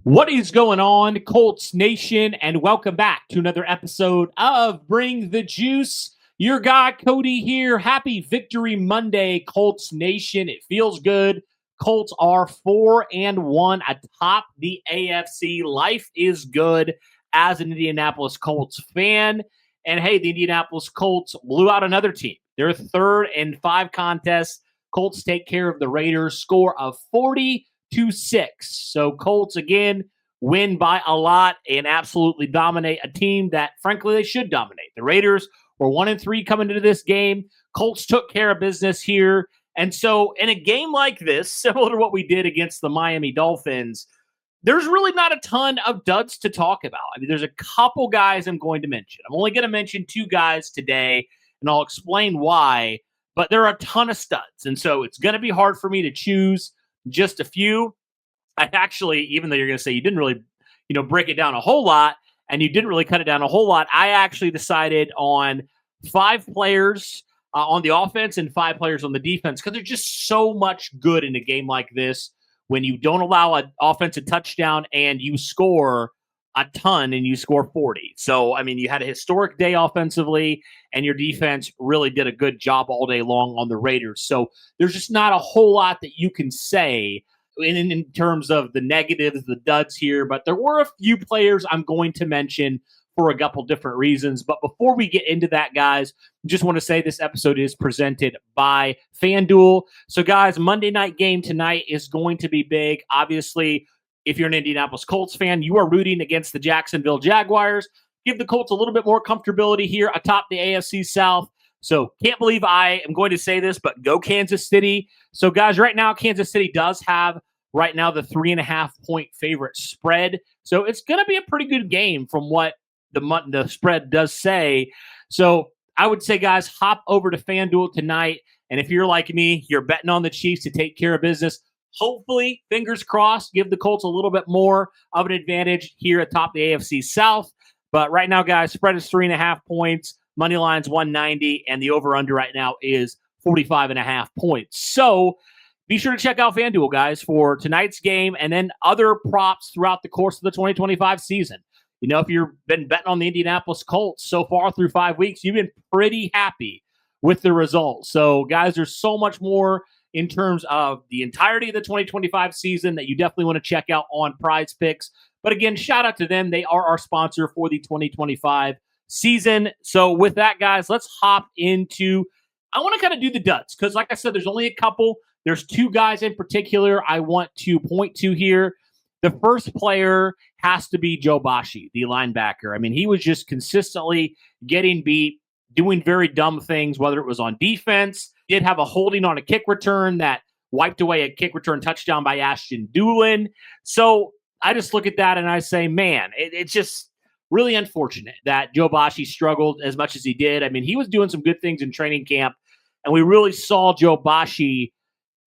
What is going on, Colts Nation, and welcome back to another episode of Bring the Juice. Your guy, Cody, here. Happy Victory Monday, Colts Nation. It feels good. Colts are 4-1 atop the AFC. Life is good as an Indianapolis Colts fan. And hey, the Indianapolis Colts blew out another team. Their 3rd and 5 contest. Colts take care of the Raiders. Score of 40-6. So Colts, again, win by a lot and absolutely dominate a team that, frankly, they should dominate. The Raiders were 1-3 coming into this game. Colts took care of business here. And so in a game like this, similar to what we did against the Miami Dolphins, there's really not a ton of duds to talk about. I mean, there's a couple guys I'm going to mention. I'm only going to mention 2 guys today, and I'll explain why. But there are a ton of studs. And so it's going to be hard for me to choose just a few. I actually, even though you're going to say you didn't really, break it down a whole lot, and you didn't really cut it down a whole lot, I actually decided on 5 players on the offense and 5 players on the defense because there's just so much good in a game like this when you don't allow an offensive touchdown and you score a ton and you score 40. So, I mean, you had a historic day offensively, and your defense really did a good job all day long on the Raiders. So there's just not a whole lot that you can say in terms of the negatives, the duds here, but there were a few players I'm going to mention for a couple different reasons. But before we get into that, guys, just want to say this episode is presented by FanDuel. So, guys, Monday night game tonight is going to be big. Obviously, if you're an Indianapolis Colts fan, you are rooting against the Jacksonville Jaguars. Give the Colts a little bit more comfortability here atop the AFC South. So can't believe I am going to say this, but go Kansas City. So, guys, right now, Kansas City does have right now the 3.5-point favorite spread. So it's going to be a pretty good game from what the spread does say. So I would say, guys, hop over to FanDuel tonight. And if you're like me, you're betting on the Chiefs to take care of business. Hopefully, fingers crossed, give the Colts a little bit more of an advantage here atop the AFC South. But right now, guys, spread is 3.5 points. Money line's 190, and the over-under right now is 45.5 points. So be sure to check out FanDuel, guys, for tonight's game and then other props throughout the course of the 2025 season. If you've been betting on the Indianapolis Colts so far through 5 weeks, you've been pretty happy with the results. So, guys, there's so much more in terms of the entirety of the 2025 season that you definitely want to check out on Prize Picks. But again, shout out to them. They are our sponsor for the 2025 season. So with that, guys, let's hop into, I want to kind of do the duds because like I said, there's only a couple. There's 2 guys in particular I want to point to here. The first player has to be Joe Bashi, the linebacker. I mean, he was just consistently getting beat, doing very dumb things, whether it was on defense. He did have a holding on a kick return that wiped away a kick return touchdown by Ashton Doolin. So I just look at that and I say, man, it's just really unfortunate that Joe Bashi struggled as much as he did. I mean, he was doing some good things in training camp, and we really saw Joe Bashi,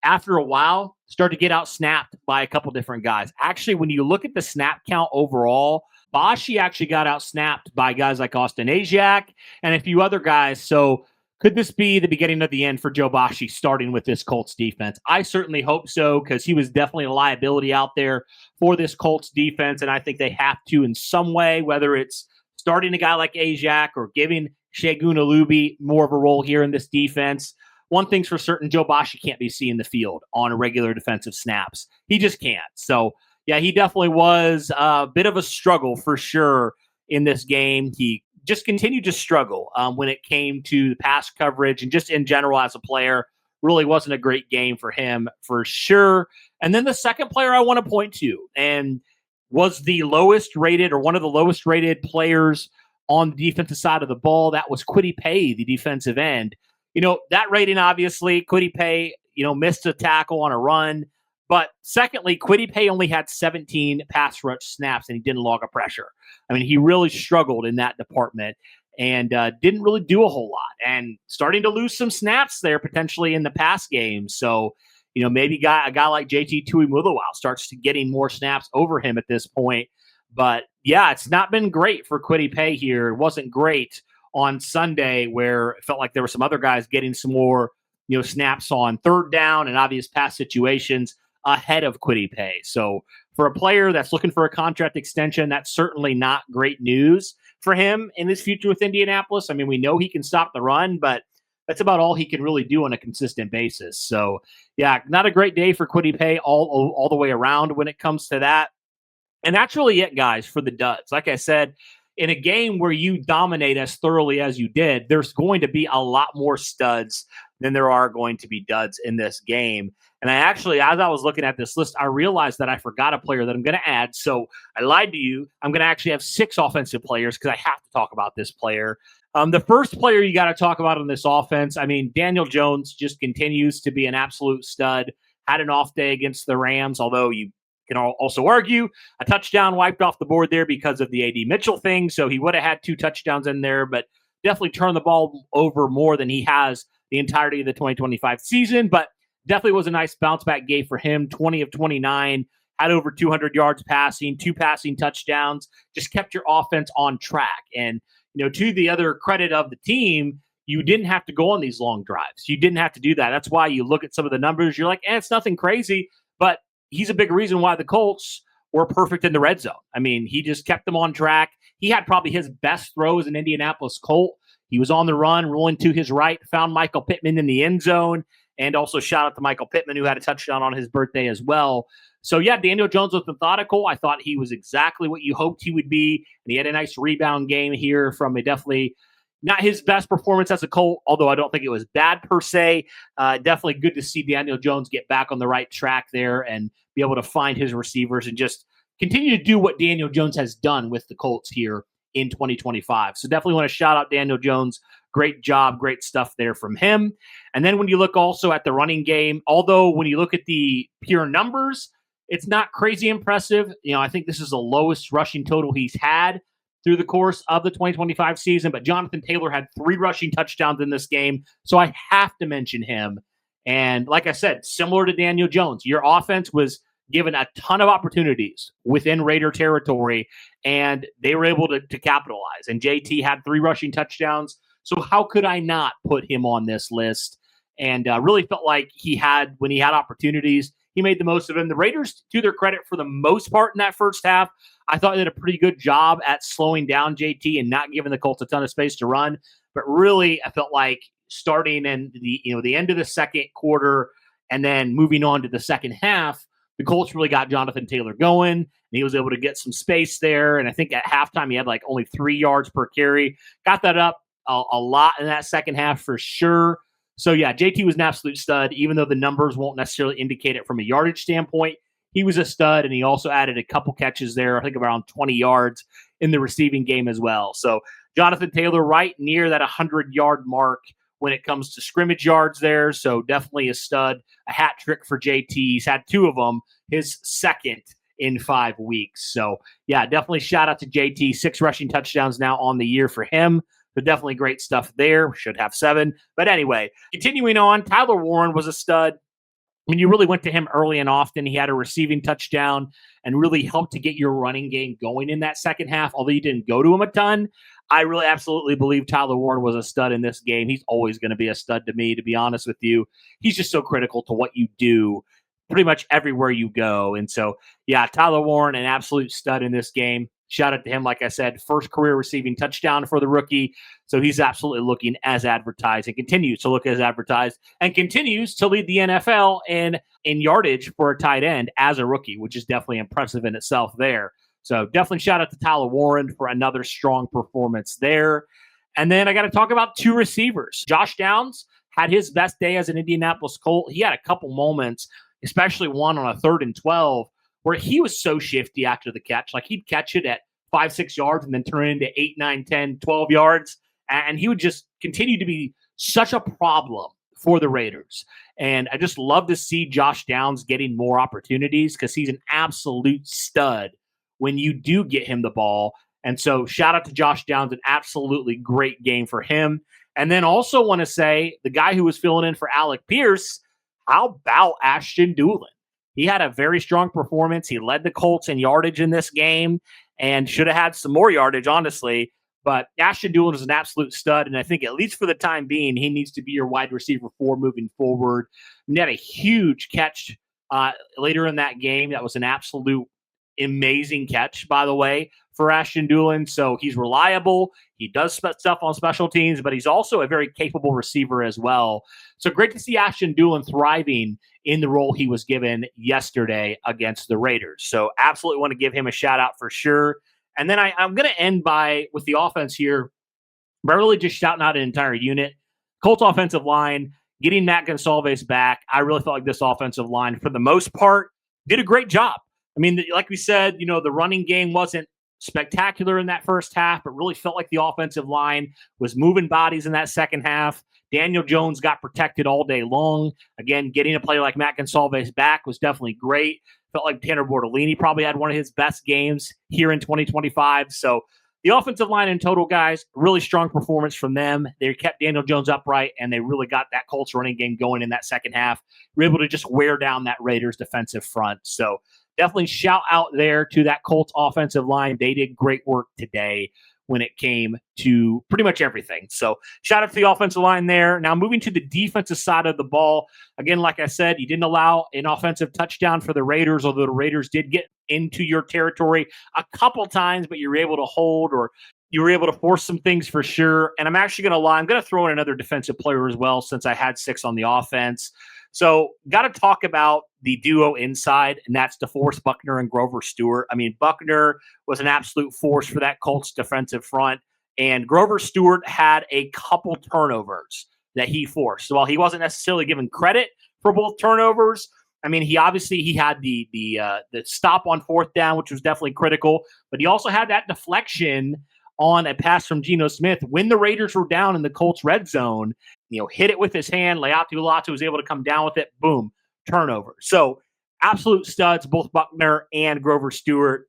after a while, start to get out snapped by a couple different guys. Actually, when you look at the snap count overall, Bashi actually got out snapped by guys like Austin Ajak and a few other guys. So could this be the beginning of the end for Joe Bashi starting with this Colts defense? I certainly hope so, because he was definitely a liability out there for this Colts defense, and I think they have to in some way, whether it's starting a guy like Ajak or giving Segun Olubi more of a role here in this defense. One thing's for certain, Joe Bashi can't be seen in the field on regular defensive snaps. He just can't. So, yeah, he definitely was a bit of a struggle for sure in this game. He just continued to struggle when it came to the pass coverage and just in general as a player. Really wasn't a great game for him for sure. And then the second player I want to point to, and was the lowest rated or one of the lowest rated players on the defensive side of the ball, that was Kwity Paye, the defensive end. That rating, obviously, Kwity Paye, missed a tackle on a run. But secondly, Kwity Paye only had 17 pass rush snaps, and he didn't log a pressure. I mean, he really struggled in that department and didn't really do a whole lot, and starting to lose some snaps there potentially in the pass game. So, maybe a guy like JT Tuimoloau starts to getting more snaps over him at this point. But, yeah, it's not been great for Kwity Paye here. It wasn't great on Sunday, where it felt like there were some other guys getting some more, snaps on third down and obvious pass situations ahead of Kwity Paye. So for a player that's looking for a contract extension, that's certainly not great news for him in his future with Indianapolis. I mean, we know he can stop the run, but that's about all he can really do on a consistent basis. So, yeah, not a great day for Kwity Paye all the way around when it comes to that. And that's really it, guys, for the duds. Like I said, in a game where you dominate as thoroughly as you did, there's going to be a lot more studs than there are going to be duds in this game. And I actually, as I was looking at this list, I realized that I forgot a player that I'm going to add. So I lied to you. I'm going to actually have 6 offensive players because I have to talk about this player. The first player you got to talk about on this offense, I mean, Daniel Jones just continues to be an absolute stud. Had an off day against the Rams, although you can also argue a touchdown wiped off the board there because of the A.D. Mitchell thing. So he would have had 2 touchdowns in there, but definitely turned the ball over more than he has the entirety of the 2025 season. But definitely was a nice bounce back game for him. 20 of 29, had over 200 yards passing, 2 passing touchdowns, just kept your offense on track. And, to the other credit of the team, you didn't have to go on these long drives. You didn't have to do that. That's why you look at some of the numbers. You're like, it's nothing crazy, but he's a big reason why the Colts were perfect in the red zone. I mean, he just kept them on track. He had probably his best throw as an Indianapolis Colt. He was on the run, rolling to his right, found Michael Pittman in the end zone, and also shout out to Michael Pittman, who had a touchdown on his birthday as well. So, yeah, Daniel Jones was methodical. I thought he was exactly what you hoped he would be, and he had a nice rebound game here from a definitely not his best performance as a Colt, although I don't think it was bad per se. Definitely good to see Daniel Jones get back on the right track there and be able to find his receivers and just continue to do what Daniel Jones has done with the Colts here in 2025. So definitely want to shout out Daniel Jones. Great job, great stuff there from him. And then when you look also at the running game, although when you look at the pure numbers, it's not crazy impressive. I think this is the lowest rushing total he's had through the course of the 2025 season, but Jonathan Taylor had 3 rushing touchdowns in this game, so I have to mention him. And like I said, similar to Daniel Jones, your offense was given a ton of opportunities within Raider territory, and they were able to capitalize. And JT had 3 rushing touchdowns, so how could I not put him on this list? And really felt like when he had opportunities, he made the most of them. The Raiders, to their credit, for the most part in that first half, I thought they did a pretty good job at slowing down JT and not giving the Colts a ton of space to run. But really, I felt like starting in the end of the second quarter and then moving on to the second half, the Colts really got Jonathan Taylor going, and he was able to get some space there. And I think at halftime, he had like only 3 yards per carry. Got that up a lot in that second half for sure. So, yeah, JT was an absolute stud, even though the numbers won't necessarily indicate it from a yardage standpoint. He was a stud, and he also added a couple catches there, I think around 20 yards in the receiving game as well. So, Jonathan Taylor right near that 100-yard mark when it comes to scrimmage yards there. So, definitely a stud, a hat trick for JT. He's had 2 of them, his second in 5 weeks. So, yeah, definitely shout out to JT. 6 rushing touchdowns now on the year for him. So definitely great stuff there. Should have 7. But anyway, continuing on, Tyler Warren was a stud. When you really went to him early and often, he had a receiving touchdown and really helped to get your running game going in that second half. Although you didn't go to him a ton, I really absolutely believe Tyler Warren was a stud in this game. He's always going to be a stud to me, to be honest with you. He's just so critical to what you do pretty much everywhere you go. And so, yeah, Tyler Warren, an absolute stud in this game. Shout out to him, like I said, first career receiving touchdown for the rookie. So he's absolutely looking as advertised and continues to look as advertised and continues to lead the NFL in yardage for a tight end as a rookie, which is definitely impressive in itself there. So definitely shout out to Tyler Warren for another strong performance there. And then I got to talk about 2 receivers. Josh Downs had his best day as an Indianapolis Colt. He had a couple moments, especially one on a 3rd and 12, where he was so shifty after the catch. Like he'd catch it at 5-6 yards and then turn it into 8, 9, 10, 12 yards. And he would just continue to be such a problem for the Raiders. And I just love to see Josh Downs getting more opportunities because he's an absolute stud when you do get him the ball. And so shout out to Josh Downs, an absolutely great game for him. And then also want to say the guy who was filling in for Alec Pierce, how about Ashton Dulin? He had a very strong performance. He led the Colts in yardage in this game and should have had some more yardage, honestly. But Ashton Dulin is an absolute stud, and I think at least for the time being, he needs to be your wide receiver 4 moving forward. He had a huge catch later in that game. That was an absolute amazing catch, by the way, for Ashton Dulin. So he's reliable. He does stuff on special teams, but he's also a very capable receiver as well. So great to see Ashton Dulin thriving in the role he was given yesterday against the Raiders. So absolutely want to give him a shout out for sure. And then I'm going to end with the offense here, but really just shouting out an entire unit. Colts offensive line, getting Matt Gonsalves back. I really felt like this offensive line, for the most part, did a great job. I mean, like we said, the running game wasn't spectacular in that first half, but really felt like the offensive line was moving bodies in that second half. Daniel Jones got protected all day long. Again, getting a player like Matt Gonsalves back was definitely great. Felt like Tanner Bortolini probably had one of his best games here in 2025. So the offensive line in total, guys, really strong performance from them. They kept Daniel Jones upright, and they really got that Colts running game going in that second half. Were able to just wear down that Raiders defensive front. So definitely shout out there to that Colts offensive line. They did great work today when it came to pretty much everything. So shout out to the offensive line there. Now moving to the defensive side of the ball. Again, like I said, you didn't allow an offensive touchdown for the Raiders, although the Raiders did get into your territory a couple times, but you were able to hold, or you were able to force some things for sure. And I'm actually going to lie. I'm going to throw in another defensive player as well, since I had 6 on the offense. So got to talk about the duo inside, and that's DeForest Buckner and Grover Stewart. I mean, Buckner was an absolute force for that Colts defensive front, and Grover Stewart had a couple turnovers that he forced. So while he wasn't necessarily given credit for both turnovers, I mean, he had the stop on fourth down, which was definitely critical, but he also had that deflection on a pass from Geno Smith when the Raiders were down in the Colts red zone. Hit it with his hand. Leatu Latu was able to come down with it. Boom, turnover. So absolute studs, both Buckner and Grover Stewart.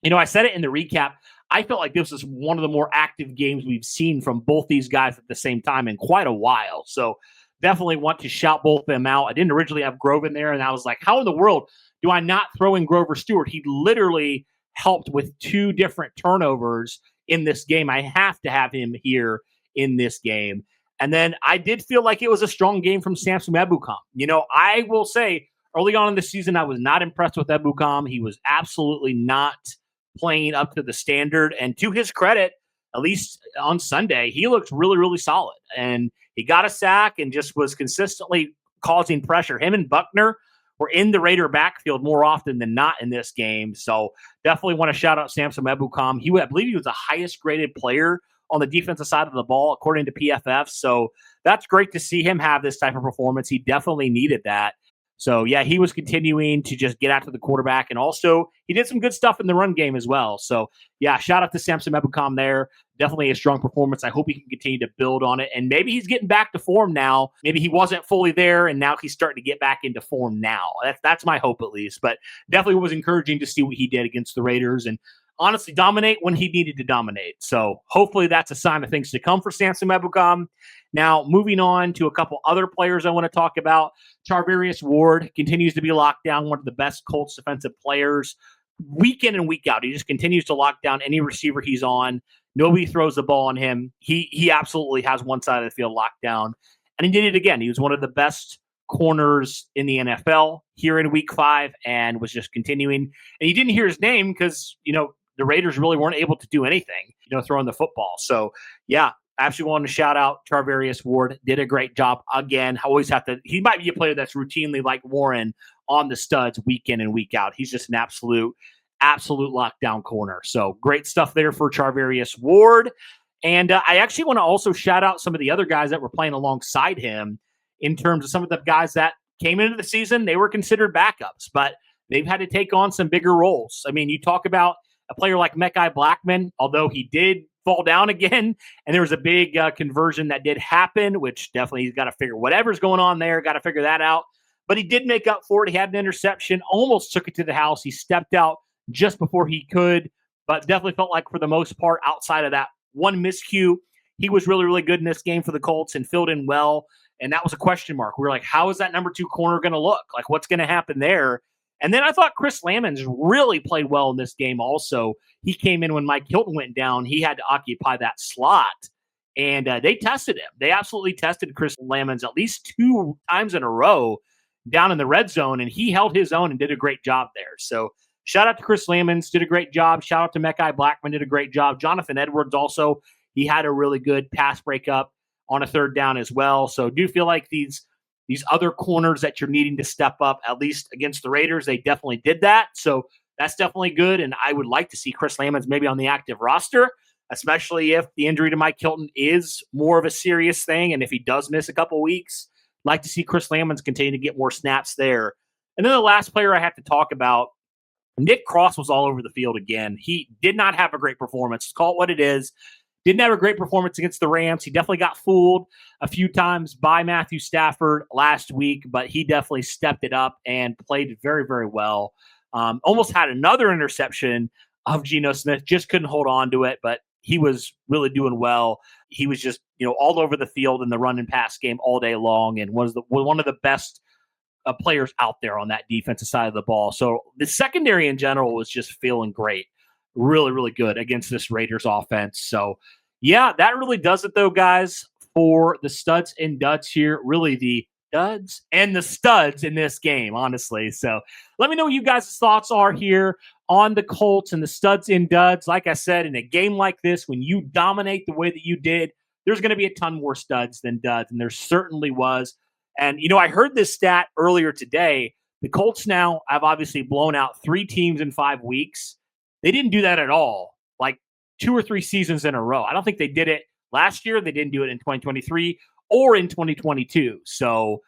I said it in the recap. I felt like this was one of the more active games we've seen from both these guys at the same time in quite a while. So definitely want to shout both of them out. I didn't originally have Grove in there, and I was like, how in the world do I not throw in Grover Stewart? He literally helped with 2 different turnovers in this game. I have to have him here in this game. And then I did feel like it was a strong game from Samson Ebukam. I will say early on in the season, I was not impressed with Ebukam. He was absolutely not playing up to the standard. And to his credit, at least on Sunday, he looked really, really solid. And he got a sack and just was consistently causing pressure. Him and Buckner were in the Raider backfield more often than not in this game. So definitely want to shout out Samson Ebukam. I believe he was the highest graded player on the defensive side of the ball, according to PFF. So that's great to see him have this type of performance. He definitely needed that. So, yeah, he was continuing to just get after the quarterback. And also, he did some good stuff in the run game as well. So, yeah, shout out to Samson Ebukam there. Definitely a strong performance. I hope he can continue to build on it. And maybe he's getting back to form now. Maybe he wasn't fully there, and now he's starting to get back into form now. That's my hope, at least. But definitely was encouraging to see what he did against the Raiders and honestly dominate when he needed to dominate. So hopefully that's a sign of things to come for Samson Ebukam. Now, moving on to a couple other players I want to talk about. Charvarius Ward continues to be locked down, one of the best Colts defensive players week in and week out. He just continues to lock down any receiver he's on. Nobody throws the ball on him. He absolutely has one side of the field locked down. And he did it again. He was one of the best corners in the NFL here in week 5 and was just continuing. And you didn't hear his name because, the Raiders really weren't able to do anything, throwing the football. So, yeah, I actually wanted to shout out Charvarius Ward. Did a great job again. I always have to – he might be a player that's routinely like Warren on the studs week in and week out. He's just an absolute lockdown corner. So, great stuff there for Charvarius Ward. And I actually want to also shout out some of the other guys that were playing alongside him in terms of some of the guys that came into the season. They were considered backups, but they've had to take on some bigger roles. I mean, you talk about a player like Mekhi Blackman, although he did fall down again, and there was a big conversion that did happen, which definitely he's got to figure whatever's going on there, got to figure that out. But he did make up for it. He had an interception, almost took it to the house. He stepped out just before he could, but definitely felt like for the most part, outside of that one miscue, he was really, really good in this game for the Colts and filled in well. And that was a question mark. We were like, how is that number 2 corner going to look? Like, what's going to happen there? And then I thought Chris Lamons really played well in this game also. He came in when Mike Hilton went down. He had to occupy that slot. And they tested him. They absolutely tested Chris Lamons at least 2 times in a row down in the red zone. And he held his own and did a great job there. So shout out to Chris Lamons, did a great job. Shout out to Mekhi Blackman, did a great job. Jonathan Edwards also, he had a really good pass breakup on a third down as well. So do feel like these other corners that you're needing to step up, at least against the Raiders, they definitely did that. So that's definitely good. And I would like to see Chris Lamons maybe on the active roster, especially if the injury to Mike Hilton is more of a serious thing. And if he does miss a couple weeks, I'd like to see Chris Lamons continue to get more snaps there. And then the last player I have to talk about, Nick Cross was all over the field again. He did not have a great performance. Call it what it is. Didn't have a great performance against the Rams. He definitely got fooled a few times by Matthew Stafford last week, but he definitely stepped it up and played very, very well. Almost had another interception of Geno Smith, just couldn't hold on to it, but he was really doing well. He was just, all over the field in the run and pass game all day long, and was one of the best players out there on that defensive side of the ball. So the secondary in general was just feeling great. Really, really good against this Raiders offense. So, yeah, that really does it, though, guys, for the studs and duds here. Really the duds and the studs in this game, honestly. So let me know what you guys' thoughts are here on the Colts and the studs and duds. Like I said, in a game like this, when you dominate the way that you did, there's going to be a ton more studs than duds, and there certainly was. And, I heard this stat earlier today. The Colts now have obviously blown out 3 teams in 5 weeks. They didn't do that at all, like 2 or 3 seasons in a row. I don't think they did it last year. They didn't do it in 2023 or in 2022. So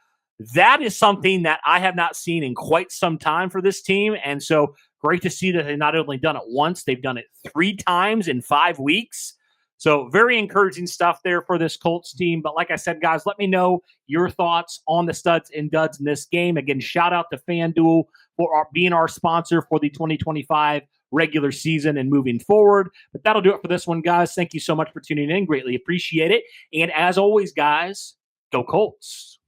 that is something that I have not seen in quite some time for this team. And so great to see that they've not only done it once, they've done it 3 times in 5 weeks. So very encouraging stuff there for this Colts team. But like I said, guys, let me know your thoughts on the studs and duds in this game. Again, shout out to FanDuel for being our sponsor for the 2025 regular season and moving forward. But that'll do it for this one, guys. Thank you so much for tuning in. Greatly appreciate it. And as always, guys, go Colts.